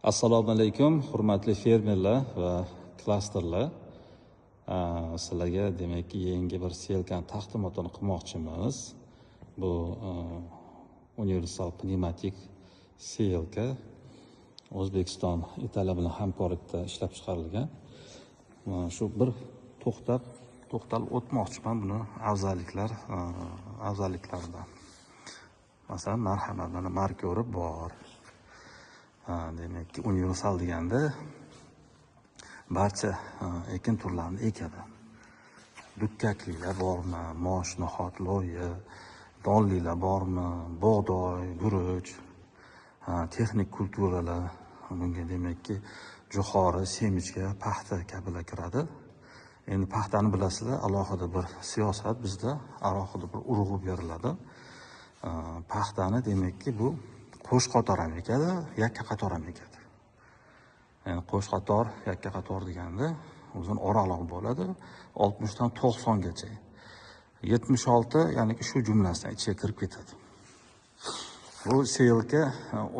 Assalomu alaykum, hurmatli fermerlar va klasterlar. Sizlarga demakki yangi bir selkani taqdimotini qilmoqchimiz. Bu universal pnevmatik selka O'zbekiston, Italiya bilan hamkorlikda ishlab chiqarilgan. Shu bir to'xtalib o'tmoqchiman buni afzalliklaridan. Masalan, marhamat, mana markori bor. Demakki universal deganda barcha ekin turlarini ekadi. Dukkaklilar bormi, mosh, no'xat, lo'yi, donlilar bormi, bug'doy, guruch, texnik kulturalar, bunga demakki jo'xori, semichka, paxta kabilar kiradi. Endi paxtani bilasizlar, alohida bir siyosat bizda, alohida bir urg'u beriladi. Paxtani demakki bu qo'sh qator ham ekadi, yakka qator ham ekadi. Yani qo'sh qator, yakka qator deganda o'zini oralig'i bo'ladi 60 dan 90 gacha. 76 ya'ni shu jumlasidan ichiga kirib ketadi. Bu selka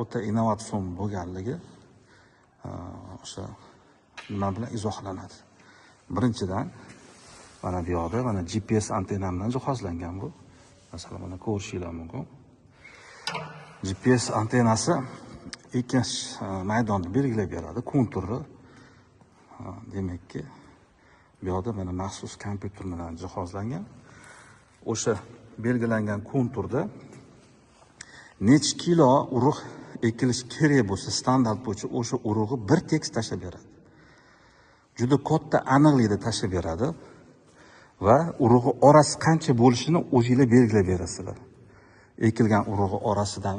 o'ta innovatsion bo'lganligi o'sha nima bilan izohlanadi. Birinchidan mana bu yoqda mana GPS antena bilan jihozlangan bu. Masalan, mana ko'rishinglar mumkin. GPS antenasi ekin maydonni belgilab beradi, konturni. Demakki, bu yoqda mana maxsus kompyuter bilan jihozlangan. O'sha belgilangan konturda necha kilo urug' ekilish kerak bo'lsa, standart bo'yicha o'sha urug'ni bir tekis tashlab beradi. Juda katta aniqlikda tashlab beradi va urug'i orasi qancha bo'lishini o'zingizlar belgilab berasizlar. Ekilgan urug'i orasidan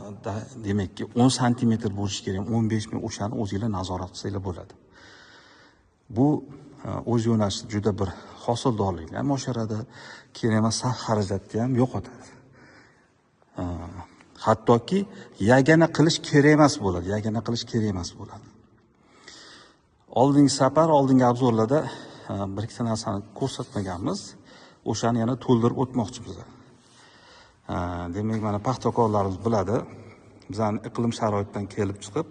demakki 10 cm bo'lishi kerak, 15 ming, o'shani o'zingizlar nazorat qilsanglar bo'ladi. Bu o'z yo'nalishida juda bir hosildorlikni ham oshiradi, kerak emas xarajatni ham yo'qotadi. Hattoki yagona qilish kerak emas bo'ladi. Oldingi safar, oldingi obzorlarda bir ikkita narsani ko'rsatmaganmiz. O'shani yana to'ldirib o'tmoqchimiz. Demak, mana paxtakorlarimiz biladi. Bizning iqlim sharoitidan kelib chiqib,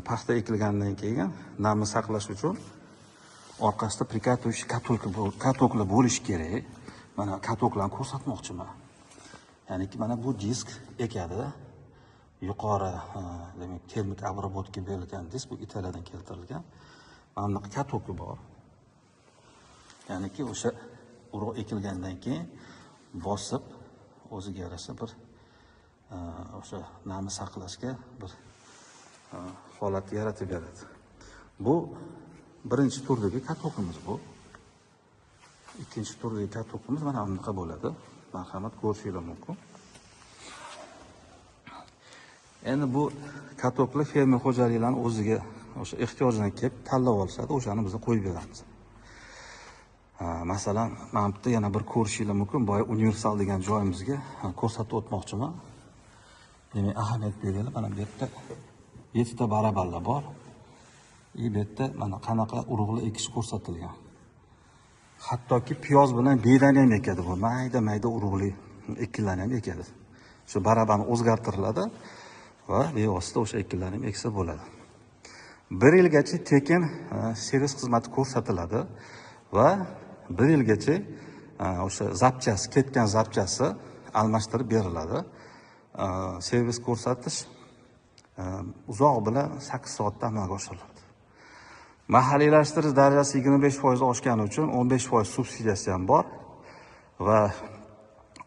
paxta ekilgandan keyin namni saqlash uchun orqasida prikatывающий katoklar bo'lishi kerak. Mana katoklarni ko'rsatmoqchiman. Ya'niki mana bu disk ekadi. Yuqori demak termik обработка berilgan disk, bu Italiyadan keltirilgan. Mana bunaqa katoki bor. Ya'niki o'sha urug' ekilgandan keyin bosib o'ziga yarasha bir o'sha namni saqlashga bir holat yaratib beradi. Bu birinchi turdagi katokimiz bu. Ikkinchi turdagi katokimiz mana bunaqa bo'ladi. Marhamat, ko'rishinglar mumkin. Endi bu katoklar fermer xo'jaliklarining o'ziga o'sha ehtiyojidan kelib tanlab olishadi, o'shani biz qo'yib beramiz. Masalan, mana bu yerda yana bir ko'rishinglar mumkin. Boya universal degan joyimizga ko'rsatib o'tmoqchiman. Demak, ahamiyat beringlar. Mana bu yerda 7 ta barabarlar bor. Bu yerda mana qanaqa urug'lar ekish ko'rsatilgan. Hattoki piyoz bilan bedani ham ekadi bu. Mayda urug'li ekinlarni ham ekadi. Shu barabarni o'zgartiriladi va bevosita o'sha ekinlarni ham eksa bo'ladi. 1 yilgacha tekin servis xizmati ko'rsatiladi va 1 yilgacha o'sha zapchasi, ketgan zapchasi almashtirib beriladi. Servis ko'rsatish uzoq bilan 8 soatda amalga oshiriladi. Mahalliylashtirish darajasi 25% oshgani uchun 15% subsidiyasi ham bor va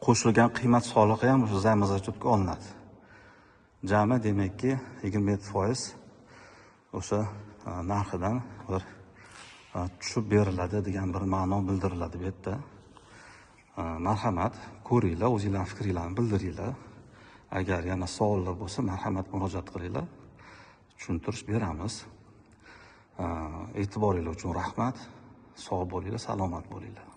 qo'shilgan qiymat solig'i ham o'sha zamazachutga olinadi. Jami demakki 27% o'sha narxidan bir tushib beriladi degan bir ma'no bildiriladi bu yerda. Marhamat, ko'ringlar, o'zingizlarning fikringizni bildiringlar. Agar yana savollar bo'lsa, marhamat murojaat qilinglar. Tushuntirish beramiz. E'tiboringiz uchun rahmat. Sog' bo'linglar, salomat bo'linglar.